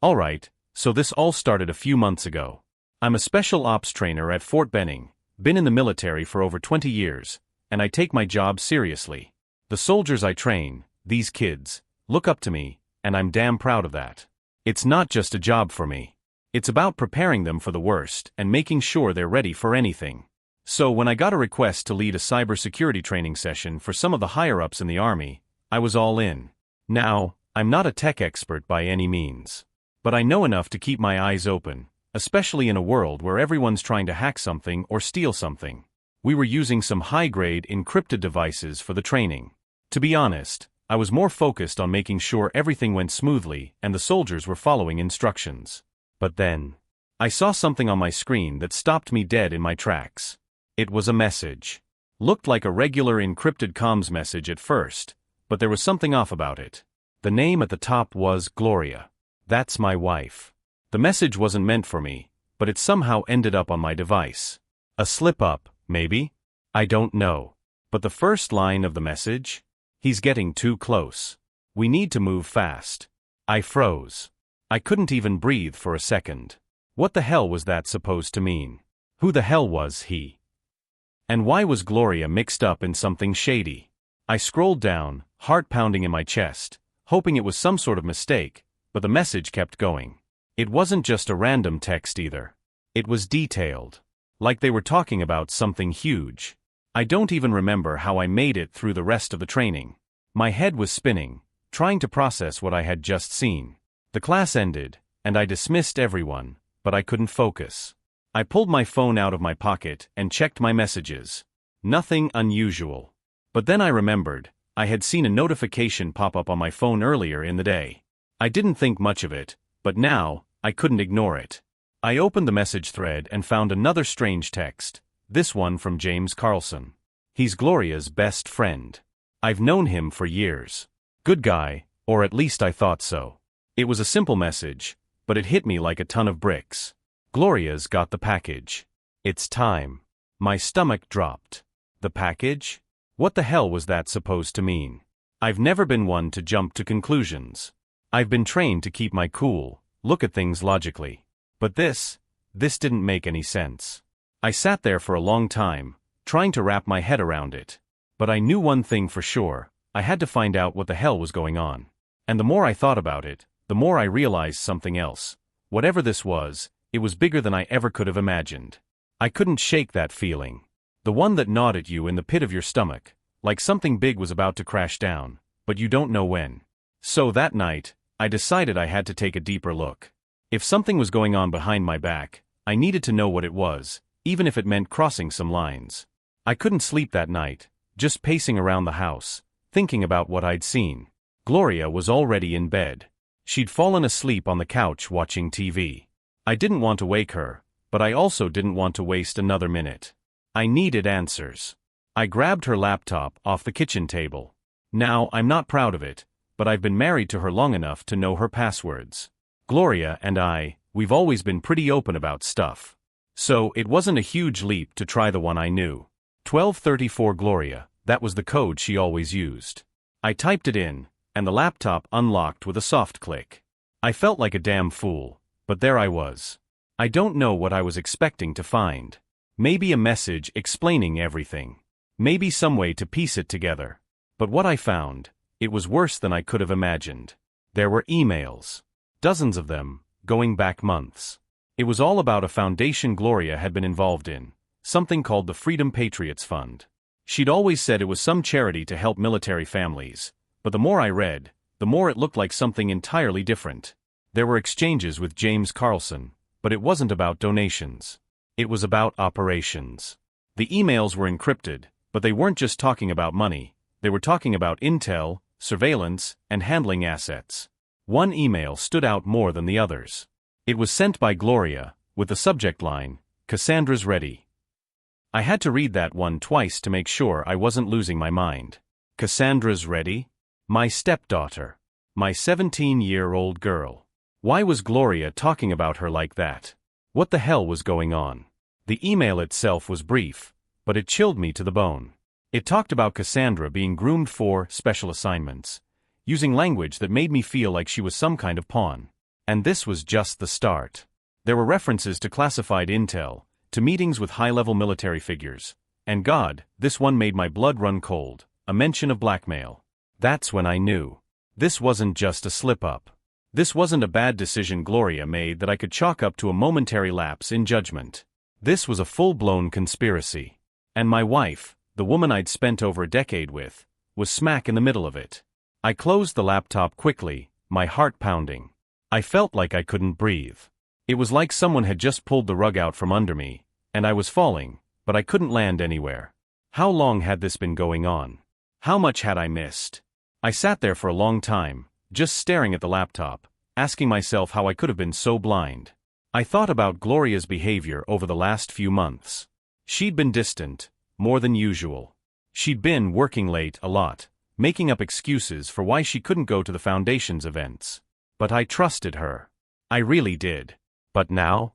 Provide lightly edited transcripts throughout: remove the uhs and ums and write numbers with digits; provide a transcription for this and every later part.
Alright, so this all started a few months ago. I'm a special ops trainer at Fort Benning, been in the military for over 20 years, and I take my job seriously. The soldiers I train, these kids, look up to me, and I'm damn proud of that. It's not just a job for me. It's about preparing them for the worst and making sure they're ready for anything. So when I got a request to lead a cybersecurity training session for some of the higher-ups in the Army, I was all in. Now, I'm not a tech expert by any means. But I know enough to keep my eyes open, especially in a world where everyone's trying to hack something or steal something. We were using some high-grade encrypted devices for the training. To be honest, I was more focused on making sure everything went smoothly and the soldiers were following instructions. But then, I saw something on my screen that stopped me dead in my tracks. It was a message. Looked like a regular encrypted comms message at first, but there was something off about it. The name at the top was Gloria. That's my wife. The message wasn't meant for me, but it somehow ended up on my device. A slip-up, maybe? I don't know. But the first line of the message? He's getting too close. We need to move fast. I froze. I couldn't even breathe for a second. What the hell was that supposed to mean? Who the hell was he? And why was Gloria mixed up in something shady? I scrolled down, heart pounding in my chest, hoping it was some sort of mistake, but the message kept going. It wasn't just a random text either. It was detailed. Like they were talking about something huge. I don't even remember how I made it through the rest of the training. My head was spinning, trying to process what I had just seen. The class ended, and I dismissed everyone, but I couldn't focus. I pulled my phone out of my pocket and checked my messages. Nothing unusual. But then I remembered, I had seen a notification pop up on my phone earlier in the day. I didn't think much of it, but now, I couldn't ignore it. I opened the message thread and found another strange text, this one from James Carlson. He's Gloria's best friend. I've known him for years. Good guy, or at least I thought so. It was a simple message, but it hit me like a ton of bricks. Gloria's got the package. It's time. My stomach dropped. The package? What the hell was that supposed to mean? I've never been one to jump to conclusions. I've been trained to keep my cool, look at things logically. But this didn't make any sense. I sat there for a long time, trying to wrap my head around it. But I knew one thing for sure, I had to find out what the hell was going on. And the more I thought about it, the more I realized something else. Whatever this was, it was bigger than I ever could have imagined. I couldn't shake that feeling. The one that gnawed at you in the pit of your stomach, like something big was about to crash down, but you don't know when. So that night, I decided I had to take a deeper look. If something was going on behind my back, I needed to know what it was, even if it meant crossing some lines. I couldn't sleep that night, just pacing around the house, thinking about what I'd seen. Gloria was already in bed. She'd fallen asleep on the couch watching TV. I didn't want to wake her, but I also didn't want to waste another minute. I needed answers. I grabbed her laptop off the kitchen table. Now, I'm not proud of it, but I've been married to her long enough to know her passwords. Gloria and we've always been pretty open about stuff. So, it wasn't a huge leap to try the one I knew. 1234 Gloria, that was the code she always used. I typed it in, and the laptop unlocked with a soft click. I felt like a damn fool, but there I was. I don't know what I was expecting to find. Maybe a message explaining everything. Maybe some way to piece it together. But what I found, it was worse than I could have imagined. There were emails. Dozens of them, going back months. It was all about a foundation Gloria had been involved in, something called the Freedom Patriots Fund. She'd always said it was some charity to help military families, but the more I read, the more it looked like something entirely different. There were exchanges with James Carlson, but it wasn't about donations. It was about operations. The emails were encrypted, but they weren't just talking about money, they were talking about intel, surveillance, and handling assets. One email stood out more than the others. It was sent by Gloria, with the subject line, "Cassandra's ready." I had to read that one twice to make sure I wasn't losing my mind. Cassandra's ready? My stepdaughter. My 17-year-old girl. Why was Gloria talking about her like that? What the hell was going on? The email itself was brief, but it chilled me to the bone. It talked about Cassandra being groomed for special assignments, using language that made me feel like she was some kind of pawn. And this was just the start. There were references to classified intel, to meetings with high-level military figures, and God, this one made my blood run cold, a mention of blackmail. That's when I knew. This wasn't just a slip-up. This wasn't a bad decision Gloria made that I could chalk up to a momentary lapse in judgment. This was a full-blown conspiracy. And my wife, the woman I'd spent over a decade with, was smack in the middle of it. I closed the laptop quickly, my heart pounding. I felt like I couldn't breathe. It was like someone had just pulled the rug out from under me, and I was falling, but I couldn't land anywhere. How long had this been going on? How much had I missed? I sat there for a long time, just staring at the laptop, asking myself how I could have been so blind. I thought about Gloria's behavior over the last few months. She'd been distant, more than usual. She'd been working late a lot, making up excuses for why she couldn't go to the Foundation's events. But I trusted her. I really did. But now,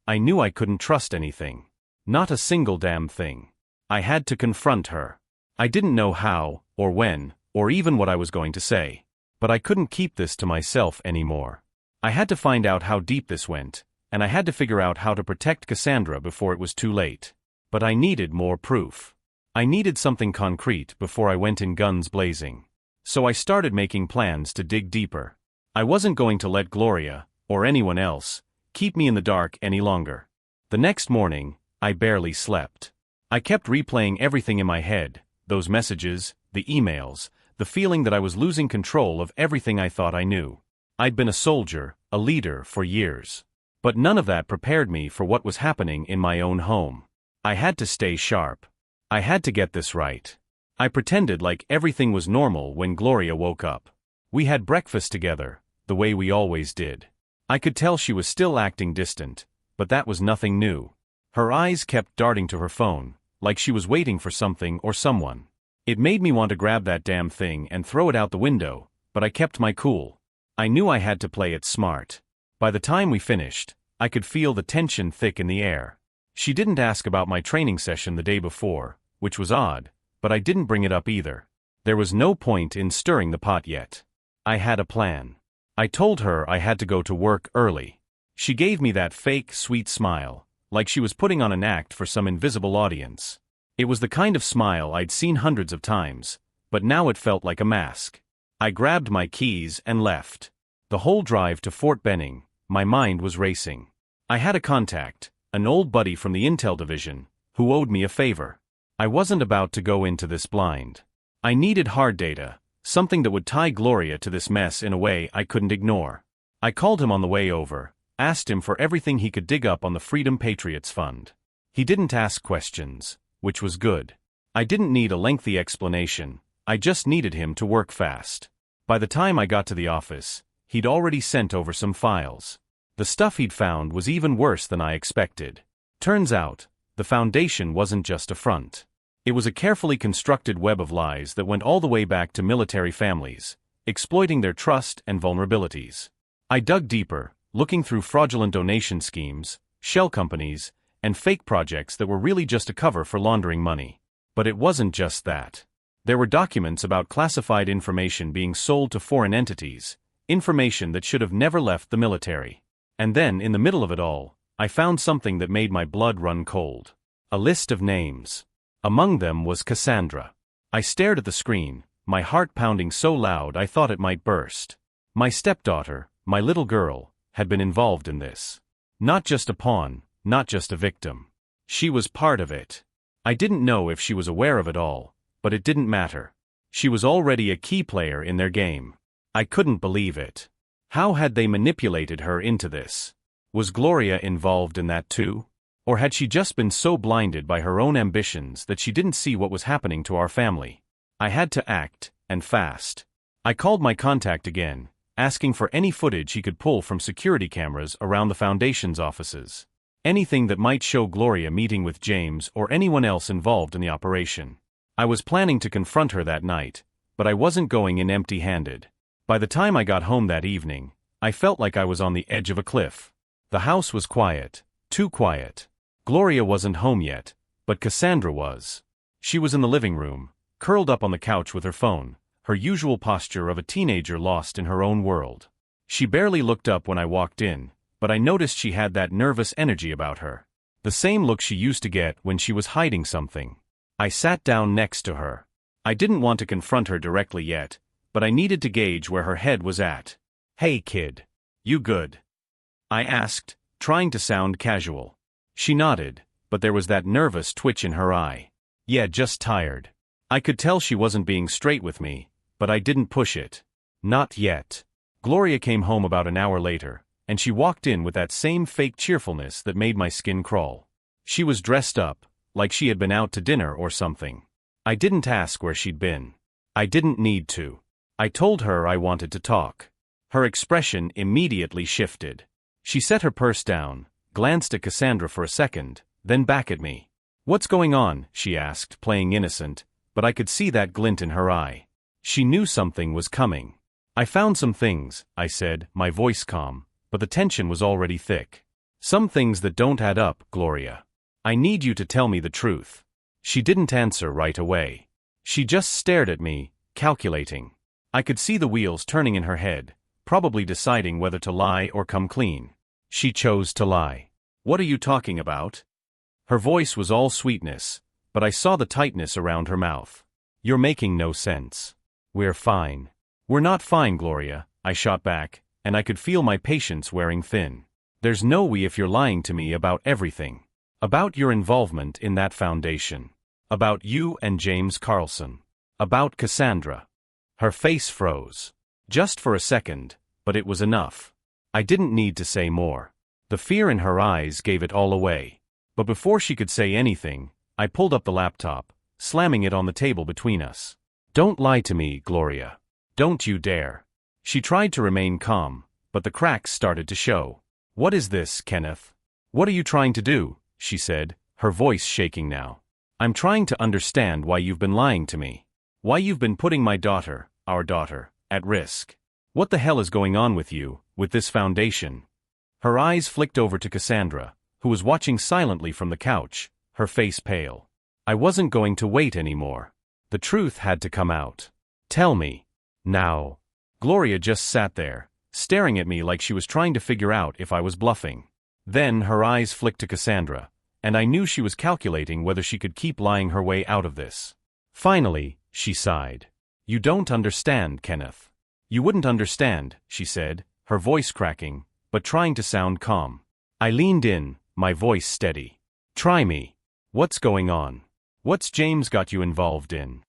I knew I couldn't trust anything. Not a single damn thing. I had to confront her. I didn't know how, or when, or even what I was going to say. But I couldn't keep this to myself anymore. I had to find out how deep this went, and I had to figure out how to protect Cassandra before it was too late. But I needed more proof. I needed something concrete before I went in guns blazing. So I started making plans to dig deeper. I wasn't going to let Gloria, or anyone else, keep me in the dark any longer. The next morning, I barely slept. I kept replaying everything in my head, those messages, the emails, the feeling that I was losing control of everything I thought I knew. I'd been a soldier, a leader for years. But none of that prepared me for what was happening in my own home. I had to stay sharp. I had to get this right. I pretended like everything was normal when Gloria woke up. We had breakfast together, the way we always did. I could tell she was still acting distant, but that was nothing new. Her eyes kept darting to her phone, like she was waiting for something or someone. It made me want to grab that damn thing and throw it out the window, but I kept my cool. I knew I had to play it smart. By the time we finished, I could feel the tension thick in the air. She didn't ask about my training session the day before, which was odd, but I didn't bring it up either. There was no point in stirring the pot yet. I had a plan. I told her I had to go to work early. She gave me that fake, sweet smile, like she was putting on an act for some invisible audience. It was the kind of smile I'd seen hundreds of times, but now it felt like a mask. I grabbed my keys and left. The whole drive to Fort Benning, my mind was racing. I had a contact, an old buddy from the Intel division, who owed me a favor. I wasn't about to go into this blind. I needed hard data, something that would tie Gloria to this mess in a way I couldn't ignore. I called him on the way over, asked him for everything he could dig up on the Freedom Patriots Fund. He didn't ask questions, which was good. I didn't need a lengthy explanation, I just needed him to work fast. By the time I got to the office, he'd already sent over some files. The stuff he'd found was even worse than I expected. Turns out, the Foundation wasn't just a front. It was a carefully constructed web of lies that went all the way back to military families, exploiting their trust and vulnerabilities. I dug deeper, looking through fraudulent donation schemes, shell companies, and fake projects that were really just a cover for laundering money. But it wasn't just that. There were documents about classified information being sold to foreign entities, information that should have never left the military. And then, in the middle of it all, I found something that made my blood run cold. A list of names. Among them was Cassandra. I stared at the screen, my heart pounding so loud I thought it might burst. My stepdaughter, my little girl, had been involved in this. Not just a pawn, not just a victim. She was part of it. I didn't know if she was aware of it all, but it didn't matter. She was already a key player in their game. I couldn't believe it. How had they manipulated her into this? Was Gloria involved in that too? Or had she just been so blinded by her own ambitions that she didn't see what was happening to our family? I had to act, and fast. I called my contact again, asking for any footage he could pull from security cameras around the Foundation's offices. Anything that might show Gloria meeting with James or anyone else involved in the operation. I was planning to confront her that night, but I wasn't going in empty-handed. By the time I got home that evening, I felt like I was on the edge of a cliff. The house was quiet, too quiet. Gloria wasn't home yet, but Cassandra was. She was in the living room, curled up on the couch with her phone, her usual posture of a teenager lost in her own world. She barely looked up when I walked in, but I noticed she had that nervous energy about her. The same look she used to get when she was hiding something. I sat down next to her. I didn't want to confront her directly yet, but I needed to gauge where her head was at. "Hey kid. You good?" I asked, trying to sound casual. She nodded, but there was that nervous twitch in her eye. "Yeah, just tired." I could tell she wasn't being straight with me, but I didn't push it. Not yet. Gloria came home about an hour later, and she walked in with that same fake cheerfulness that made my skin crawl. She was dressed up, like she had been out to dinner or something. I didn't ask where she'd been. I didn't need to. I told her I wanted to talk. Her expression immediately shifted. She set her purse down, glanced at Cassandra for a second, then back at me. "What's going on?" she asked, playing innocent, but I could see that glint in her eye. She knew something was coming. "I found some things," I said, my voice calm, but the tension was already thick. "Some things that don't add up, Gloria. I need you to tell me the truth." She didn't answer right away. She just stared at me, calculating. I could see the wheels turning in her head, probably deciding whether to lie or come clean. She chose to lie. "What are you talking about?" Her voice was all sweetness, but I saw the tightness around her mouth. "You're making no sense." "We're fine." "We're not fine, Gloria," I shot back, and I could feel my patience wearing thin. "There's no we if you're lying to me about everything. About your involvement in that foundation. About you and James Carlson. About Cassandra." Her face froze. Just for a second, but it was enough. I didn't need to say more. The fear in her eyes gave it all away. But before she could say anything, I pulled up the laptop, slamming it on the table between us. "Don't lie to me, Gloria. Don't you dare." She tried to remain calm, but the cracks started to show. "What is this, Kenneth? What are you trying to do?" she said, her voice shaking now. "I'm trying to understand why you've been lying to me. Why you've been putting my daughter, our daughter, at risk. What the hell is going on with you, with this foundation?" Her eyes flicked over to Cassandra, who was watching silently from the couch, her face pale. I wasn't going to wait anymore. The truth had to come out. "Tell me. Now." Gloria just sat there, staring at me like she was trying to figure out if I was bluffing. Then her eyes flicked to Cassandra, and I knew she was calculating whether she could keep lying her way out of this. Finally, she sighed. "You don't understand, Kenneth." "You wouldn't understand," she said, her voice cracking, but trying to sound calm. I leaned in, my voice steady. "Try me. What's going on? What's James got you involved in?"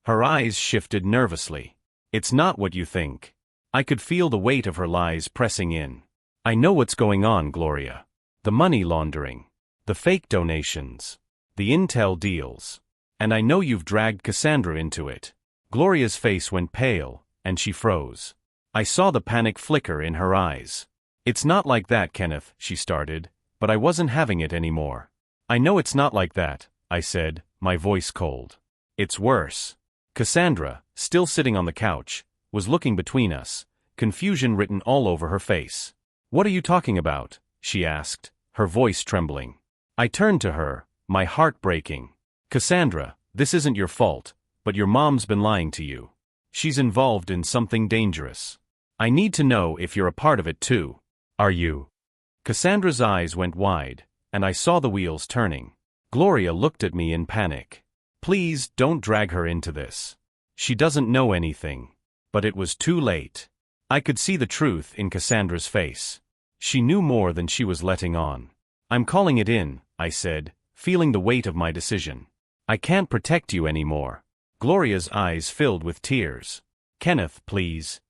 Her eyes shifted nervously. "It's not what you think." I could feel the weight of her lies pressing in. "I know what's going on, Gloria. The money laundering. The fake donations. The intel deals. And I know you've dragged Cassandra into it." Gloria's face went pale, and she froze. I saw the panic flicker in her eyes. "It's not like that, Kenneth," she started, but I wasn't having it anymore. "I know it's not like that," I said, my voice cold. "It's worse." Cassandra, still sitting on the couch, was looking between us, confusion written all over her face. "What are you talking about?" she asked, her voice trembling. I turned to her, my heart breaking. "Cassandra, this isn't your fault, but your mom's been lying to you. She's involved in something dangerous. I need to know if you're a part of it too. Are you?" Cassandra's eyes went wide, and I saw the wheels turning. Gloria looked at me in panic. "Please don't drag her into this. She doesn't know anything." But it was too late. I could see the truth in Cassandra's face. She knew more than she was letting on. "I'm calling it in," I said, feeling the weight of my decision. "I can't protect you anymore." Gloria's eyes filled with tears. "Kenneth, please."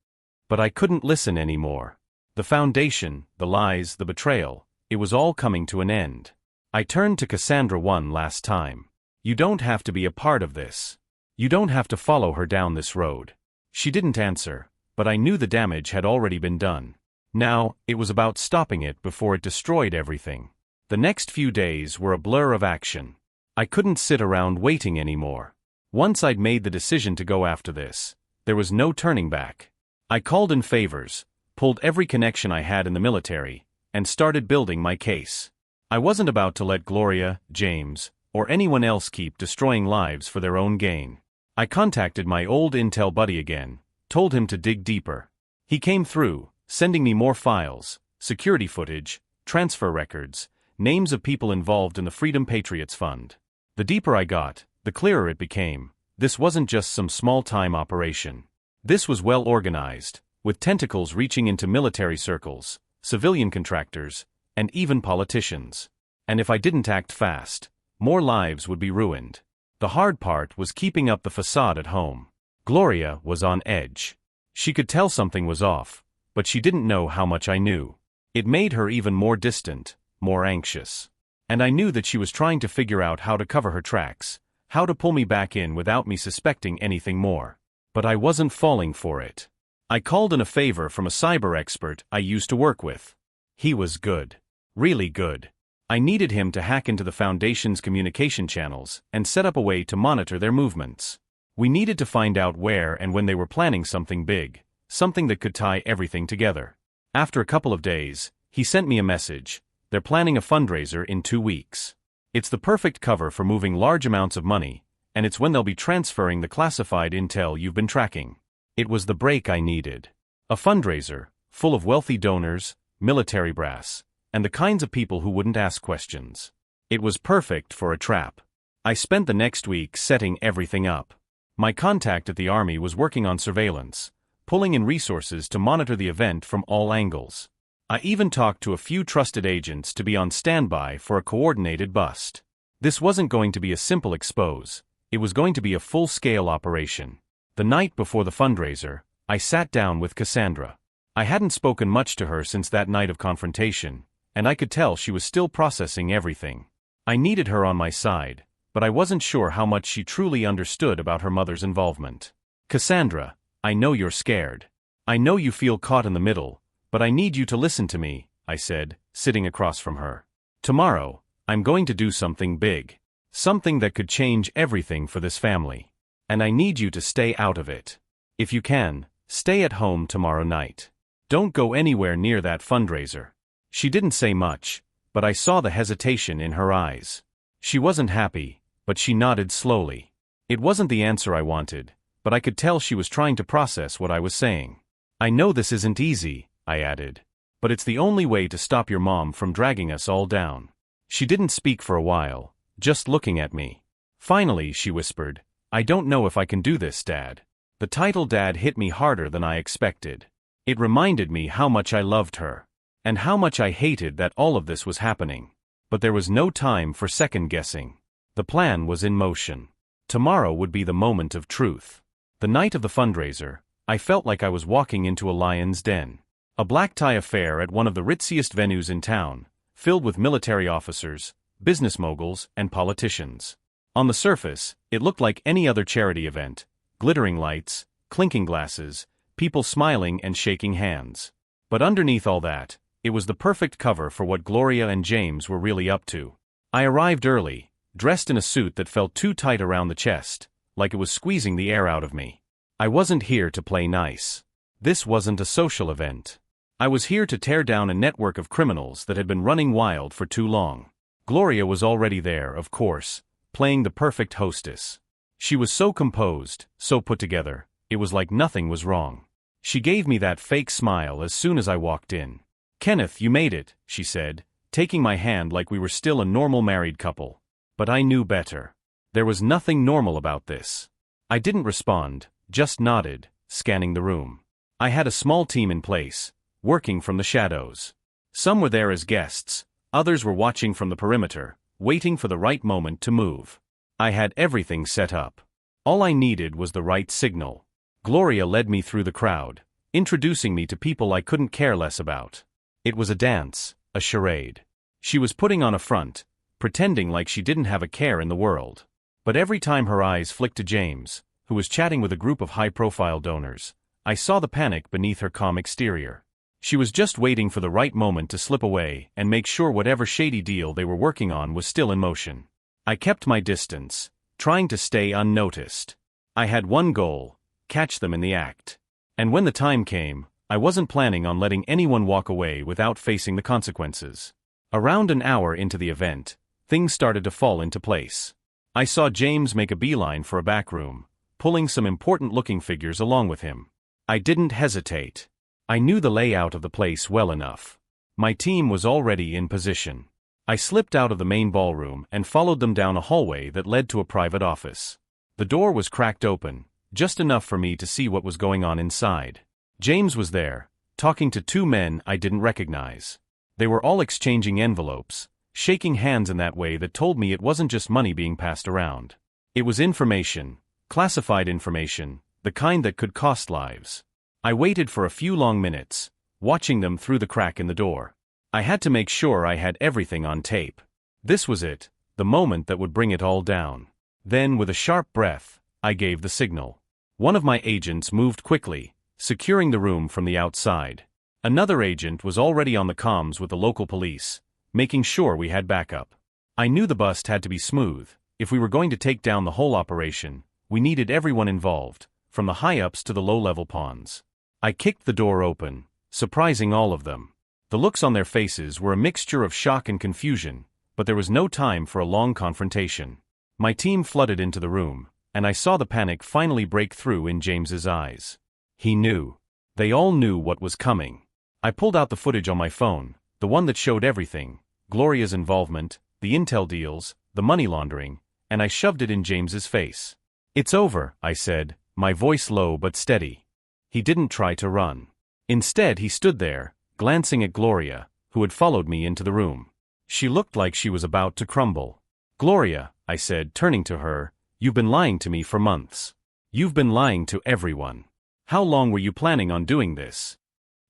But I couldn't listen anymore. The foundation, the lies, the betrayal, it was all coming to an end. I turned to Cassandra one last time. "You don't have to be a part of this. You don't have to follow her down this road." She didn't answer, but I knew the damage had already been done. Now, it was about stopping it before it destroyed everything. The next few days were a blur of action. I couldn't sit around waiting anymore. Once I'd made the decision to go after this, there was no turning back. I called in favors, pulled every connection I had in the military, and started building my case. I wasn't about to let Gloria, James, or anyone else keep destroying lives for their own gain. I contacted my old intel buddy again, told him to dig deeper. He came through, sending me more files, security footage, transfer records, names of people involved in the Freedom Patriots Fund. The deeper I got, the clearer it became. This wasn't just some small-time operation. This was well organized, with tentacles reaching into military circles, civilian contractors, and even politicians. And if I didn't act fast, more lives would be ruined. The hard part was keeping up the facade at home. Gloria was on edge. She could tell something was off, but she didn't know how much I knew. It made her even more distant, more anxious. And I knew that she was trying to figure out how to cover her tracks, how to pull me back in without me suspecting anything more. But I wasn't falling for it. I called in a favor from a cyber expert I used to work with. He was good. Really good. I needed him to hack into the Foundation's communication channels and set up a way to monitor their movements. We needed to find out where and when they were planning something big, something that could tie everything together. After a couple of days, he sent me a message. They're planning a fundraiser in 2 weeks. It's the perfect cover for moving large amounts of money, and it's when they'll be transferring the classified intel you've been tracking. It was the break I needed. A fundraiser, full of wealthy donors, military brass, and the kinds of people who wouldn't ask questions. It was perfect for a trap. I spent the next week setting everything up. My contact at the Army was working on surveillance, pulling in resources to monitor the event from all angles. I even talked to a few trusted agents to be on standby for a coordinated bust. This wasn't going to be a simple expose, it was going to be a full-scale operation. The night before the fundraiser, I sat down with Cassandra. I hadn't spoken much to her since that night of confrontation, and I could tell she was still processing everything. I needed her on my side, but I wasn't sure how much she truly understood about her mother's involvement. Cassandra, I know you're scared. I know you feel caught in the middle, but I need you to listen to me, I said, sitting across from her. Tomorrow, I'm going to do something big. Something that could change everything for this family. And I need you to stay out of it. If you can, stay at home tomorrow night. Don't go anywhere near that fundraiser. She didn't say much, but I saw the hesitation in her eyes. She wasn't happy, but she nodded slowly. It wasn't the answer I wanted, but I could tell she was trying to process what I was saying. I know this isn't easy, I added, but it's the only way to stop your mom from dragging us all down. She didn't speak for a while, just looking at me. Finally, she whispered, I don't know if I can do this, Dad. The title Dad hit me harder than I expected. It reminded me how much I loved her, and how much I hated that all of this was happening. But there was no time for second-guessing. The plan was in motion. Tomorrow would be the moment of truth. The night of the fundraiser, I felt like I was walking into a lion's den. A black-tie affair at one of the ritziest venues in town, filled with military officers, business moguls, and politicians. On the surface, it looked like any other charity event: glittering lights, clinking glasses, people smiling and shaking hands. But underneath all that, it was the perfect cover for what Gloria and James were really up to. I arrived early, dressed in a suit that felt too tight around the chest, like it was squeezing the air out of me. I wasn't here to play nice. This wasn't a social event. I was here to tear down a network of criminals that had been running wild for too long. Gloria was already there, of course, playing the perfect hostess. She was so composed, so put together, it was like nothing was wrong. She gave me that fake smile as soon as I walked in. Kenneth, you made it, she said, taking my hand like we were still a normal married couple. But I knew better. There was nothing normal about this. I didn't respond, just nodded, scanning the room. I had a small team in place, working from the shadows. Some were there as guests, others were watching from the perimeter, waiting for the right moment to move. I had everything set up. All I needed was the right signal. Gloria led me through the crowd, introducing me to people I couldn't care less about. It was a dance, a charade. She was putting on a front, pretending like she didn't have a care in the world. But every time her eyes flicked to James, who was chatting with a group of high-profile donors, I saw the panic beneath her calm exterior. She was just waiting for the right moment to slip away and make sure whatever shady deal they were working on was still in motion. I kept my distance, trying to stay unnoticed. I had one goal: catch them in the act. And when the time came, I wasn't planning on letting anyone walk away without facing the consequences. Around an hour into the event, things started to fall into place. I saw James make a beeline for a back room, pulling some important-looking figures along with him. I didn't hesitate. I knew the layout of the place well enough. My team was already in position. I slipped out of the main ballroom and followed them down a hallway that led to a private office. The door was cracked open, just enough for me to see what was going on inside. James was there, talking to two men I didn't recognize. They were all exchanging envelopes, shaking hands in that way that told me it wasn't just money being passed around. It was information, classified information, the kind that could cost lives. I waited for a few long minutes, watching them through the crack in the door. I had to make sure I had everything on tape. This was it, the moment that would bring it all down. Then, with a sharp breath, I gave the signal. One of my agents moved quickly, securing the room from the outside. Another agent was already on the comms with the local police, making sure we had backup. I knew the bust had to be smooth. If we were going to take down the whole operation, we needed everyone involved, from the high-ups to the low-level pawns. I kicked the door open, surprising all of them. The looks on their faces were a mixture of shock and confusion, but there was no time for a long confrontation. My team flooded into the room, and I saw the panic finally break through in James's eyes. He knew. They all knew what was coming. I pulled out the footage on my phone, the one that showed everything, Gloria's involvement, the intel deals, the money laundering, and I shoved it in James's face. "It's over," I said, my voice low but steady. He didn't try to run. Instead, he stood there, glancing at Gloria, who had followed me into the room. She looked like she was about to crumble. "Gloria," I said, turning to her, "you've been lying to me for months. You've been lying to everyone. How long were you planning on doing this?"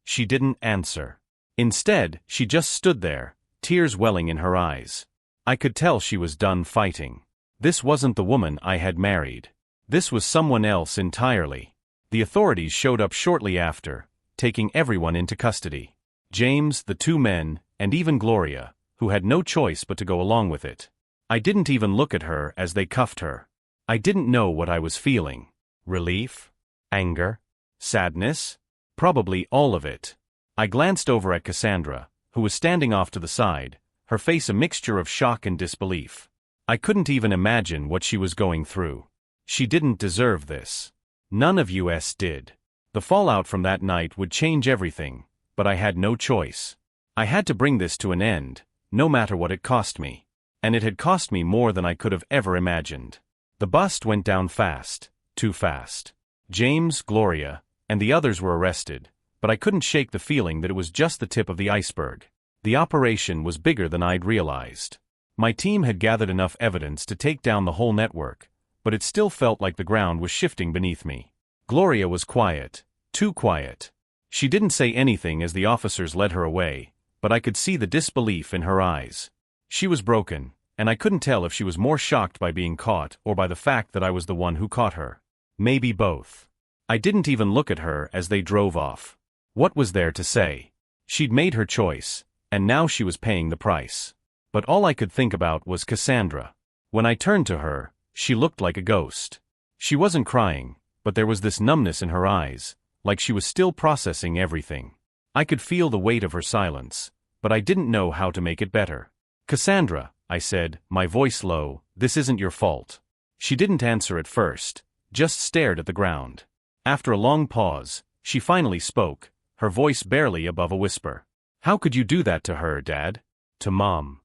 She didn't answer. Instead, she just stood there, tears welling in her eyes. I could tell she was done fighting. This wasn't the woman I had married. This was someone else entirely. The authorities showed up shortly after, taking everyone into custody. James, the two men, and even Gloria, who had no choice but to go along with it. I didn't even look at her as they cuffed her. I didn't know what I was feeling. Relief? Anger? Sadness? Probably all of it. I glanced over at Cassandra, who was standing off to the side, her face a mixture of shock and disbelief. I couldn't even imagine what she was going through. She didn't deserve this. None of us did. The fallout from that night would change everything, but I had no choice. I had to bring this to an end, no matter what it cost me. And it had cost me more than I could have ever imagined. The bust went down fast, too fast. James, Gloria, and the others were arrested, but I couldn't shake the feeling that it was just the tip of the iceberg. The operation was bigger than I'd realized. My team had gathered enough evidence to take down the whole network, but it still felt like the ground was shifting beneath me. Gloria was quiet, too quiet. She didn't say anything as the officers led her away, but I could see the disbelief in her eyes. She was broken, and I couldn't tell if she was more shocked by being caught or by the fact that I was the one who caught her. Maybe both. I didn't even look at her as they drove off. What was there to say? She'd made her choice, and now she was paying the price. But all I could think about was Cassandra. When I turned to her, she looked like a ghost. She wasn't crying, but there was this numbness in her eyes, like she was still processing everything. I could feel the weight of her silence, but I didn't know how to make it better. "Cassandra," I said, my voice low, "this isn't your fault." She didn't answer at first, just stared at the ground. After a long pause, she finally spoke, her voice barely above a whisper. "How could you do that to her, Dad? To Mom?"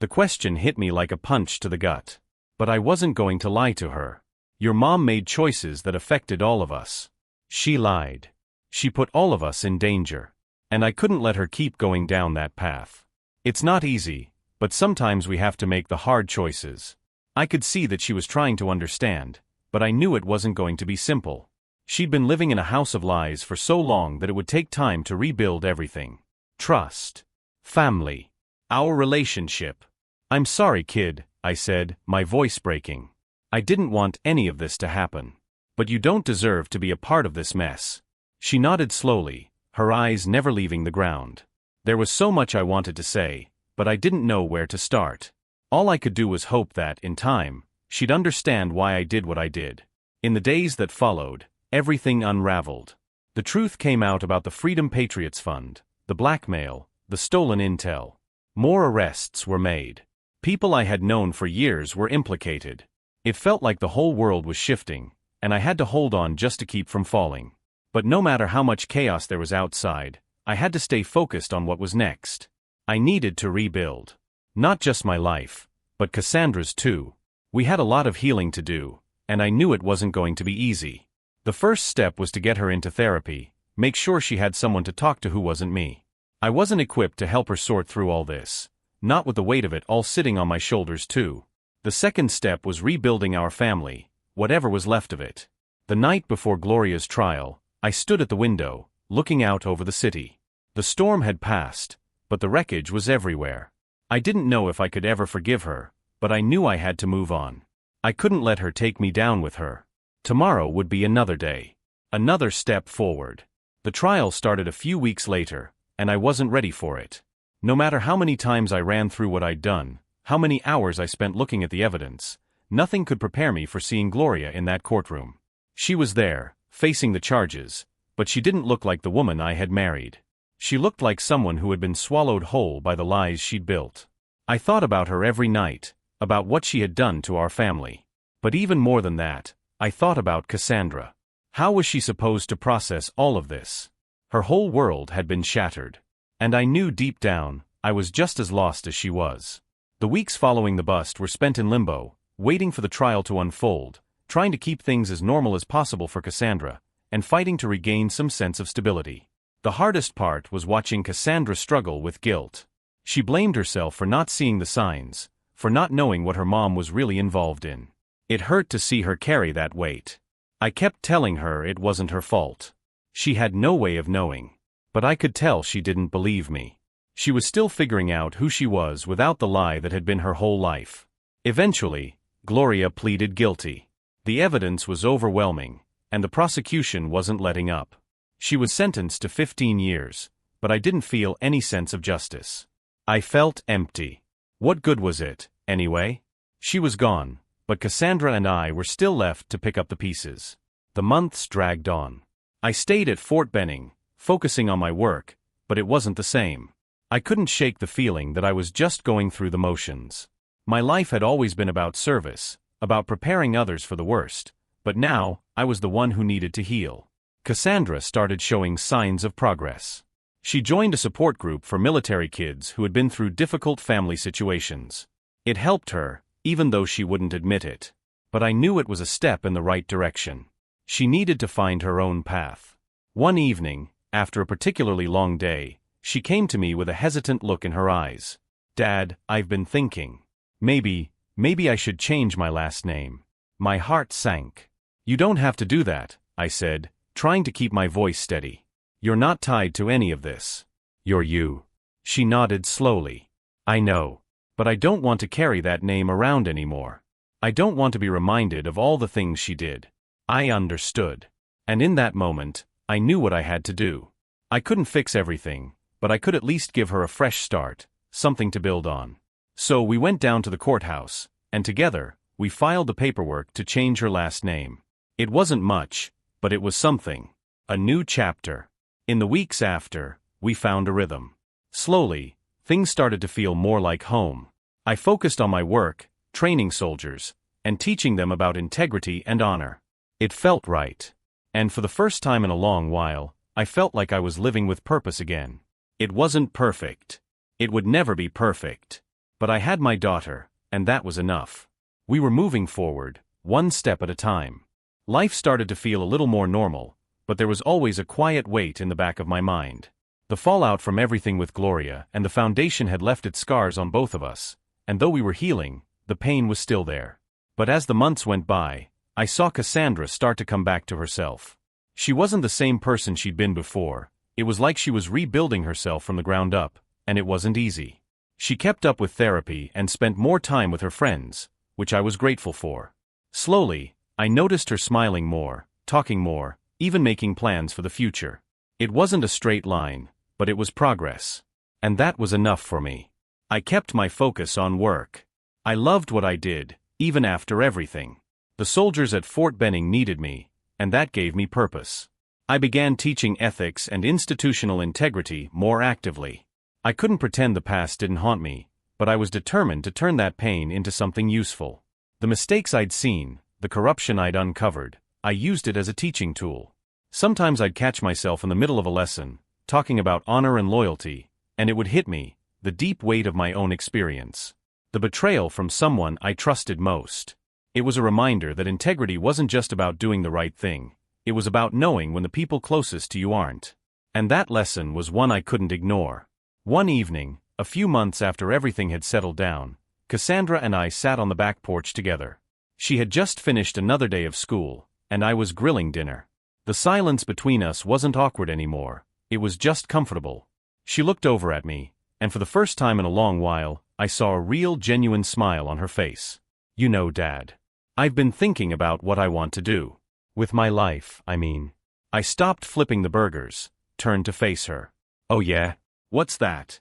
The question hit me like a punch to the gut. But I wasn't going to lie to her. Your mom made choices that affected all of us. She lied. She put all of us in danger. And I couldn't let her keep going down that path. It's not easy, but sometimes we have to make the hard choices. I could see that she was trying to understand, but I knew it wasn't going to be simple. She'd been living in a house of lies for so long that it would take time to rebuild everything. Trust. Family. Our relationship. "I'm sorry, kid," I said, my voice breaking. "I didn't want any of this to happen. But you don't deserve to be a part of this mess." She nodded slowly, her eyes never leaving the ground. There was so much I wanted to say, but I didn't know where to start. All I could do was hope that, in time, she'd understand why I did what I did. In the days that followed, everything unraveled. The truth came out about the Freedom Patriots Fund, the blackmail, the stolen intel. More arrests were made. People I had known for years were implicated. It felt like the whole world was shifting, and I had to hold on just to keep from falling. But no matter how much chaos there was outside, I had to stay focused on what was next. I needed to rebuild. Not just my life, but Cassandra's too. We had a lot of healing to do, and I knew it wasn't going to be easy. The first step was to get her into therapy, make sure she had someone to talk to who wasn't me. I wasn't equipped to help her sort through all this, not with the weight of it all sitting on my shoulders too. The second step was rebuilding our family, whatever was left of it. The night before Gloria's trial, I stood at the window, looking out over the city. The storm had passed, but the wreckage was everywhere. I didn't know if I could ever forgive her, but I knew I had to move on. I couldn't let her take me down with her. Tomorrow would be another day. Another step forward. The trial started a few weeks later, and I wasn't ready for it. No matter how many times I ran through what I'd done, how many hours I spent looking at the evidence, nothing could prepare me for seeing Gloria in that courtroom. She was there, facing the charges, but she didn't look like the woman I had married. She looked like someone who had been swallowed whole by the lies she'd built. I thought about her every night, about what she had done to our family. But even more than that, I thought about Cassandra. How was she supposed to process all of this? Her whole world had been shattered. And I knew deep down, I was just as lost as she was. The weeks following the bust were spent in limbo, waiting for the trial to unfold, trying to keep things as normal as possible for Cassandra, and fighting to regain some sense of stability. The hardest part was watching Cassandra struggle with guilt. She blamed herself for not seeing the signs, for not knowing what her mom was really involved in. It hurt to see her carry that weight. I kept telling her it wasn't her fault. She had no way of knowing. But I could tell she didn't believe me. She was still figuring out who she was without the lie that had been her whole life. Eventually, Gloria pleaded guilty. The evidence was overwhelming, and the prosecution wasn't letting up. She was sentenced to 15 years, but I didn't feel any sense of justice. I felt empty. What good was it, anyway? She was gone, but Cassandra and I were still left to pick up the pieces. The months dragged on. I stayed at Fort Benning, focusing on my work, but it wasn't the same. I couldn't shake the feeling that I was just going through the motions. My life had always been about service, about preparing others for the worst, but now, I was the one who needed to heal. Cassandra started showing signs of progress. She joined a support group for military kids who had been through difficult family situations. It helped her, even though she wouldn't admit it. But I knew it was a step in the right direction. She needed to find her own path. One evening, after a particularly long day, she came to me with a hesitant look in her eyes. "Dad, I've been thinking. Maybe I should change my last name." My heart sank. "You don't have to do that," I said, trying to keep my voice steady. "You're not tied to any of this. You're you." She nodded slowly. "I know. But I don't want to carry that name around anymore. I don't want to be reminded of all the things she did." I understood. And in that moment, I knew what I had to do. I couldn't fix everything, but I could at least give her a fresh start, something to build on. So we went down to the courthouse, and together, we filed the paperwork to change her last name. It wasn't much, but it was something. A new chapter. In the weeks after, we found a rhythm. Slowly, things started to feel more like home. I focused on my work, training soldiers, and teaching them about integrity and honor. It felt right. And for the first time in a long while, I felt like I was living with purpose again. It wasn't perfect. It would never be perfect. But I had my daughter, and that was enough. We were moving forward, one step at a time. Life started to feel a little more normal, but there was always a quiet weight in the back of my mind. The fallout from everything with Gloria and the foundation had left its scars on both of us, and though we were healing, the pain was still there. But as the months went by, I saw Cassandra start to come back to herself. She wasn't the same person she'd been before. It was like she was rebuilding herself from the ground up, and it wasn't easy. She kept up with therapy and spent more time with her friends, which I was grateful for. Slowly, I noticed her smiling more, talking more, even making plans for the future. It wasn't a straight line, but it was progress. And that was enough for me. I kept my focus on work. I loved what I did, even after everything. The soldiers at Fort Benning needed me, and that gave me purpose. I began teaching ethics and institutional integrity more actively. I couldn't pretend the past didn't haunt me, but I was determined to turn that pain into something useful. The mistakes I'd seen, the corruption I'd uncovered, I used it as a teaching tool. Sometimes I'd catch myself in the middle of a lesson, talking about honor and loyalty, and it would hit me, the deep weight of my own experience. The betrayal from someone I trusted most. It was a reminder that integrity wasn't just about doing the right thing, it was about knowing when the people closest to you aren't. And that lesson was one I couldn't ignore. One evening, a few months after everything had settled down, Cassandra and I sat on the back porch together. She had just finished another day of school, and I was grilling dinner. The silence between us wasn't awkward anymore, it was just comfortable. She looked over at me, and for the first time in a long while, I saw a real genuine smile on her face. You know, Dad, I've been thinking about what I want to do. With my life, I mean. I stopped flipping the burgers, turned to face her. Oh yeah? What's that?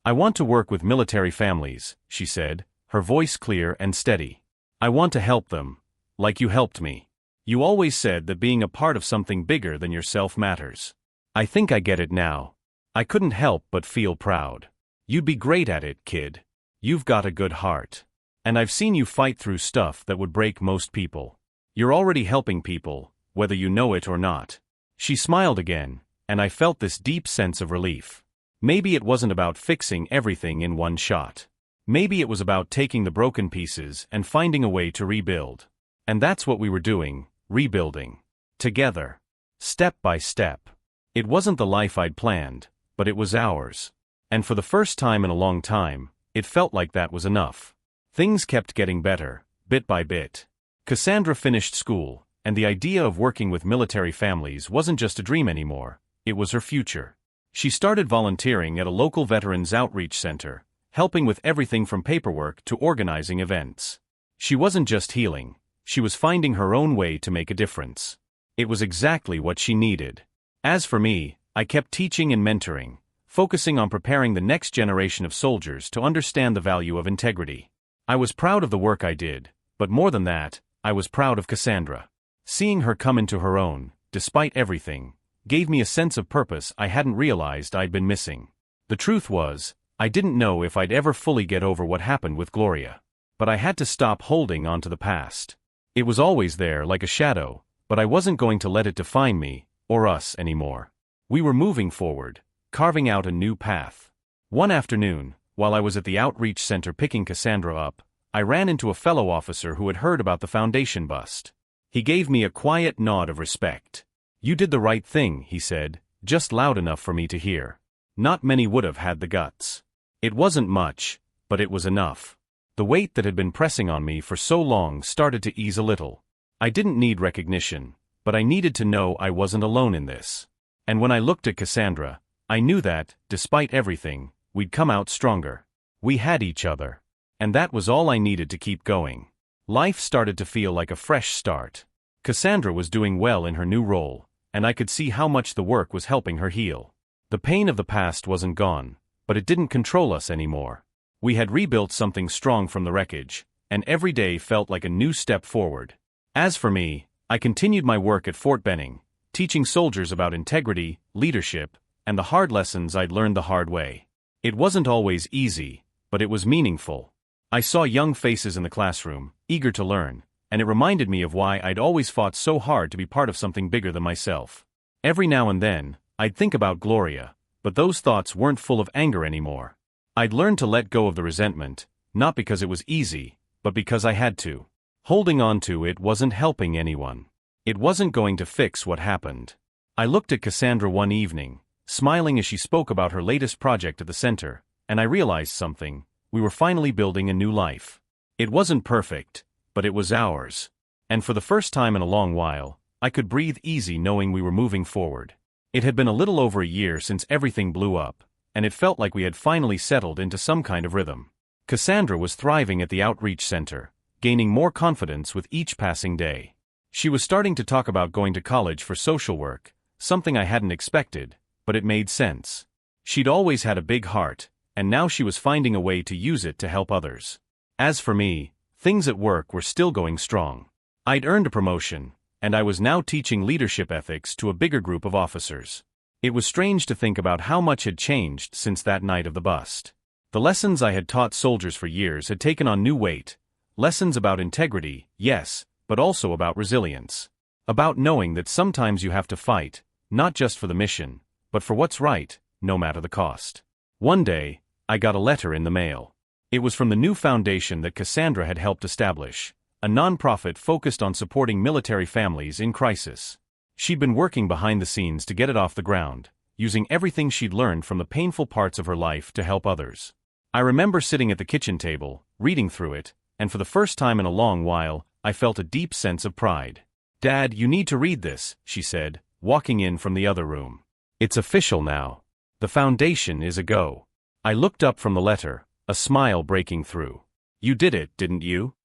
I want to work with military families, she said, her voice clear and steady. I want to help them, like you helped me. You always said that being a part of something bigger than yourself matters. I think I get it now. I couldn't help but feel proud. You'd be great at it, kid. You've got a good heart. And I've seen you fight through stuff that would break most people. You're already helping people, whether you know it or not. She smiled again, and I felt this deep sense of relief. Maybe it wasn't about fixing everything in one shot. Maybe it was about taking the broken pieces and finding a way to rebuild. And that's what we were doing, rebuilding. Together. Step by step. It wasn't the life I'd planned, but it was ours. And for the first time in a long time, it felt like that was enough. Things kept getting better, bit by bit. Cassandra finished school, and the idea of working with military families wasn't just a dream anymore, it was her future. She started volunteering at a local veterans outreach center, helping with everything from paperwork to organizing events. She wasn't just healing, she was finding her own way to make a difference. It was exactly what she needed. As for me, I kept teaching and mentoring, focusing on preparing the next generation of soldiers to understand the value of integrity. I was proud of the work I did, but more than that, I was proud of Cassandra. Seeing her come into her own, despite everything, gave me a sense of purpose I hadn't realized I'd been missing. The truth was, I didn't know if I'd ever fully get over what happened with Gloria. But I had to stop holding on to the past. It was always there like a shadow, but I wasn't going to let it define me, or us anymore. We were moving forward, carving out a new path. One afternoon, while I was at the outreach center picking Cassandra up, I ran into a fellow officer who had heard about the foundation bust. He gave me a quiet nod of respect. You did the right thing, he said, just loud enough for me to hear. Not many would have had the guts. It wasn't much, but it was enough. The weight that had been pressing on me for so long started to ease a little. I didn't need recognition, but I needed to know I wasn't alone in this. And when I looked at Cassandra, I knew that, despite everything, we'd come out stronger. We had each other. And that was all I needed to keep going. Life started to feel like a fresh start. Cassandra was doing well in her new role, and I could see how much the work was helping her heal. The pain of the past wasn't gone, but it didn't control us anymore. We had rebuilt something strong from the wreckage, and every day felt like a new step forward. As for me, I continued my work at Fort Benning, teaching soldiers about integrity, leadership, and the hard lessons I'd learned the hard way. It wasn't always easy, but it was meaningful. I saw young faces in the classroom, eager to learn, and it reminded me of why I'd always fought so hard to be part of something bigger than myself. Every now and then, I'd think about Gloria, but those thoughts weren't full of anger anymore. I'd learned to let go of the resentment, not because it was easy, but because I had to. Holding on to it wasn't helping anyone. It wasn't going to fix what happened. I looked at Cassandra one evening, smiling as she spoke about her latest project at the center, and I realized something. We were finally building a new life. It wasn't perfect, but it was ours. And for the first time in a long while, I could breathe easy knowing we were moving forward. It had been a little over a year since everything blew up, and it felt like we had finally settled into some kind of rhythm. Cassandra was thriving at the outreach center, gaining more confidence with each passing day. She was starting to talk about going to college for social work, something I hadn't expected, but it made sense. She'd always had a big heart, and now she was finding a way to use it to help others. As for me, things at work were still going strong. I'd earned a promotion, and I was now teaching leadership ethics to a bigger group of officers. It was strange to think about how much had changed since that night of the bust. The lessons I had taught soldiers for years had taken on new weight. Lessons about integrity, yes, but also about resilience. About knowing that sometimes you have to fight, not just for the mission, but for what's right, no matter the cost. One day, I got a letter in the mail. It was from the new foundation that Cassandra had helped establish, a nonprofit focused on supporting military families in crisis. She'd been working behind the scenes to get it off the ground, using everything she'd learned from the painful parts of her life to help others. I remember sitting at the kitchen table, reading through it, and for the first time in a long while, I felt a deep sense of pride. "Dad, you need to read this," she said, walking in from the other room. "It's official now. The foundation is a go." I looked up from the letter, a smile breaking through. "You did it, didn't you?"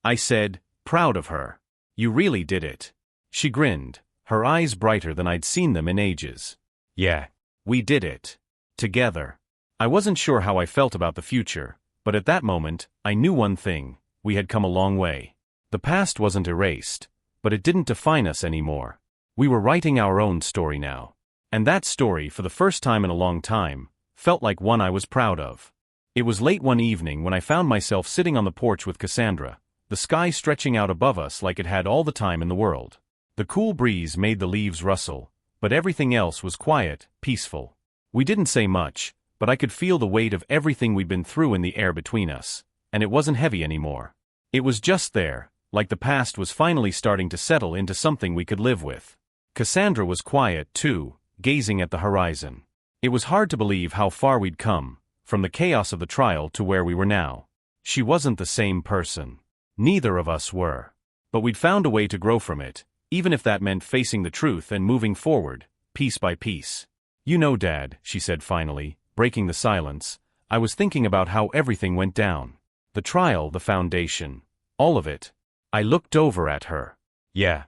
I said, proud of her. "You really did it." She grinned, her eyes brighter than I'd seen them in ages. "Yeah, we did it. Together." I wasn't sure how I felt about the future, but at that moment, I knew one thing: we had come a long way. The past wasn't erased, but it didn't define us anymore. We were writing our own story now. And that story, for the first time in a long time, felt like one I was proud of. It was late one evening when I found myself sitting on the porch with Cassandra, the sky stretching out above us like it had all the time in the world. The cool breeze made the leaves rustle, but everything else was quiet, peaceful. We didn't say much, but I could feel the weight of everything we'd been through in the air between us, and it wasn't heavy anymore. It was just there, like the past was finally starting to settle into something we could live with. Cassandra was quiet, too, gazing at the horizon. It was hard to believe how far we'd come, from the chaos of the trial to where we were now. She wasn't the same person. Neither of us were. But we'd found a way to grow from it, even if that meant facing the truth and moving forward, piece by piece. "You know, Dad," she said finally, breaking the silence, "I was thinking about how everything went down. The trial, the foundation, all of it." I looked over at her. "Yeah.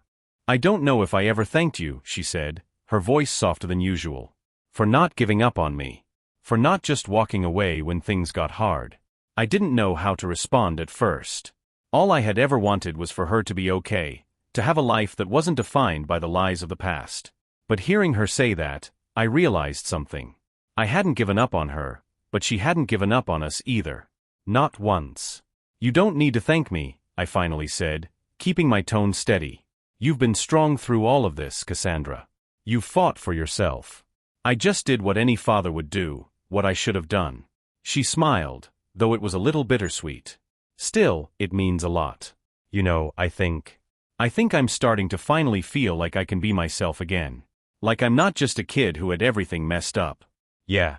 I don't know if I ever thanked you," she said, her voice softer than usual. "For not giving up on me. For not just walking away when things got hard." I didn't know how to respond at first. All I had ever wanted was for her to be okay, to have a life that wasn't defined by the lies of the past. But hearing her say that, I realized something. I hadn't given up on her, but she hadn't given up on us either. Not once. "You don't need to thank me," I finally said, keeping my tone steady. "You've been strong through all of this, Cassandra. You've fought for yourself. I just did what any father would do, what I should have done." She smiled, though it was a little bittersweet. "Still, it means a lot. You know, I think I'm starting to finally feel like I can be myself again. Like I'm not just a kid who had everything messed up." "Yeah,"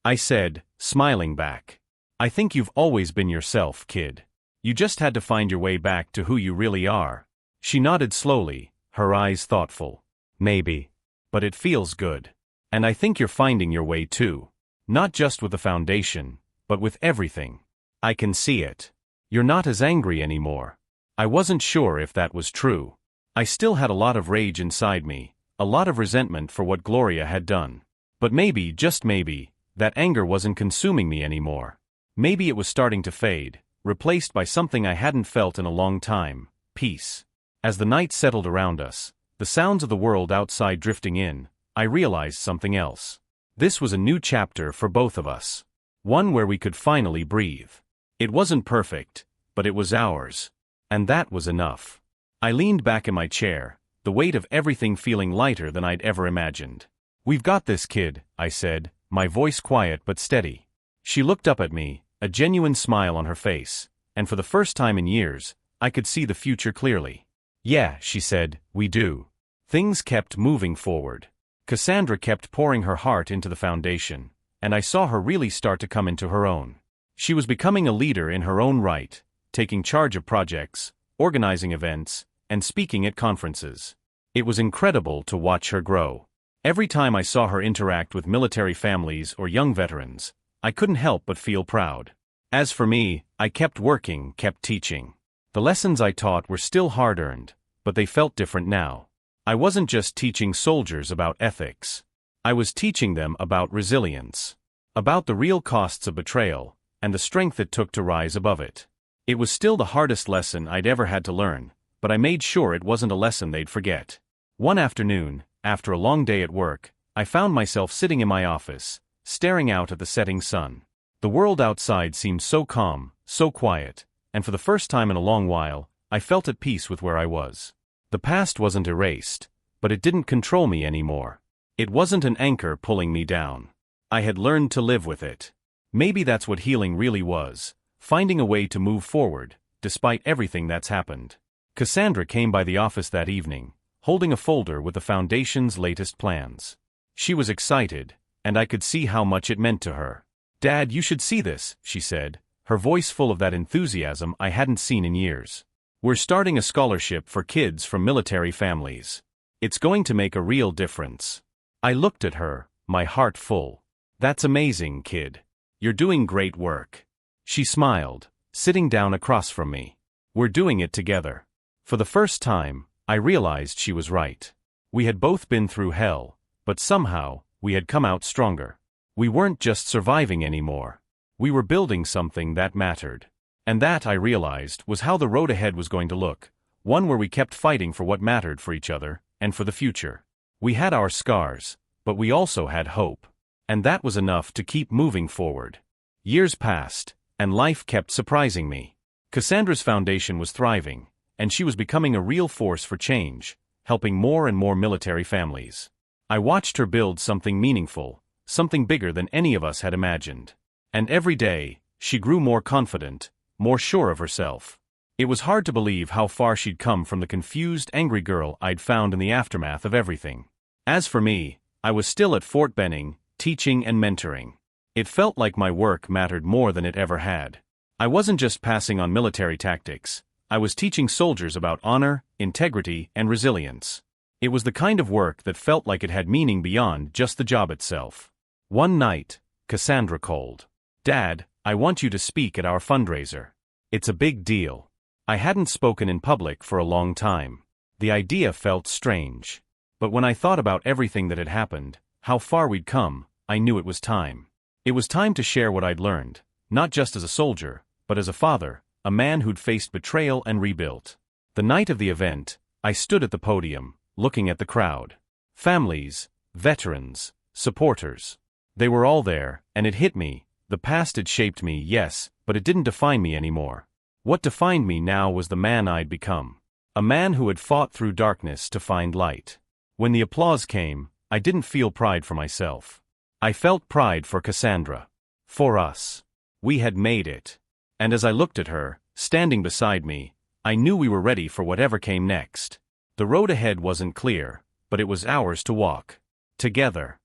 I said, smiling back. "I think you've always been yourself, kid. You just had to find your way back to who you really are." She nodded slowly, her eyes thoughtful. "Maybe. But it feels good. And I think you're finding your way too. Not just with the foundation, but with everything. I can see it. You're not as angry anymore." I wasn't sure if that was true. I still had a lot of rage inside me, a lot of resentment for what Gloria had done. But maybe, just maybe, that anger wasn't consuming me anymore. Maybe it was starting to fade, replaced by something I hadn't felt in a long time: peace. As the night settled around us, the sounds of the world outside drifting in, I realized something else. This was a new chapter for both of us. One where we could finally breathe. It wasn't perfect, but it was ours. And that was enough. I leaned back in my chair, the weight of everything feeling lighter than I'd ever imagined. "We've got this, kid," I said, my voice quiet but steady. She looked up at me, a genuine smile on her face, and for the first time in years, I could see the future clearly. "Yeah," she said, "we do." Things kept moving forward. Cassandra kept pouring her heart into the foundation, and I saw her really start to come into her own. She was becoming a leader in her own right, taking charge of projects, organizing events, and speaking at conferences. It was incredible to watch her grow. Every time I saw her interact with military families or young veterans, I couldn't help but feel proud. As for me, I kept working, kept teaching. The lessons I taught were still hard-earned, but they felt different now. I wasn't just teaching soldiers about ethics. I was teaching them about resilience. About the real costs of betrayal, and the strength it took to rise above it. It was still the hardest lesson I'd ever had to learn, but I made sure it wasn't a lesson they'd forget. One afternoon, after a long day at work, I found myself sitting in my office, staring out at the setting sun. The world outside seemed so calm, so quiet, and for the first time in a long while, I felt at peace with where I was. The The past wasn't erased, but it didn't control me anymore. It wasn't an anchor pulling me down. I had learned to live with it. Maybe that's what healing really was, finding a way to move forward, despite everything that's happened. Cassandra came by the office that evening, holding a folder with the Foundation's latest plans. She was excited, and I could see how much it meant to her. "Dad, you should see this," she said, her voice full of that enthusiasm I hadn't seen in years. "We're starting a scholarship for kids from military families. It's going to make a real difference." I looked at her, my heart full. "That's amazing, kid. You're doing great work." She smiled, sitting down across from me. "We're doing it together." For the first time, I realized she was right. We had both been through hell, but somehow, we had come out stronger. We weren't just surviving anymore. We were building something that mattered. And that, I realized, was how the road ahead was going to look, one where we kept fighting for what mattered for each other, and for the future. We had our scars, but we also had hope. And that was enough to keep moving forward. Years passed, and life kept surprising me. Cassandra's foundation was thriving, and she was becoming a real force for change, helping more and more military families. I watched her build something meaningful, something bigger than any of us had imagined. And every day, she grew more confident, more sure of herself. It was hard to believe how far she'd come from the confused, angry girl I'd found in the aftermath of everything. As for me, I was still at Fort Benning, teaching and mentoring. It felt like my work mattered more than it ever had. I wasn't just passing on military tactics. I was teaching soldiers about honor, integrity, and resilience. It was the kind of work that felt like it had meaning beyond just the job itself. One night, Cassandra called. "Dad, I want you to speak at our fundraiser. It's a big deal." I hadn't spoken in public for a long time. The idea felt strange. But when I thought about everything that had happened, how far we'd come, I knew it was time. It was time to share what I'd learned, not just as a soldier, but as a father, a man who'd faced betrayal and rebuilt. The night of the event, I stood at the podium, looking at the crowd. Families, veterans, supporters. They were all there, and it hit me. The past had shaped me, yes, but it didn't define me anymore. What defined me now was the man I'd become. A man who had fought through darkness to find light. When the applause came, I didn't feel pride for myself. I felt pride for Cassandra. For us. We had made it. And as I looked at her, standing beside me, I knew we were ready for whatever came next. The road ahead wasn't clear, but it was ours to walk. Together.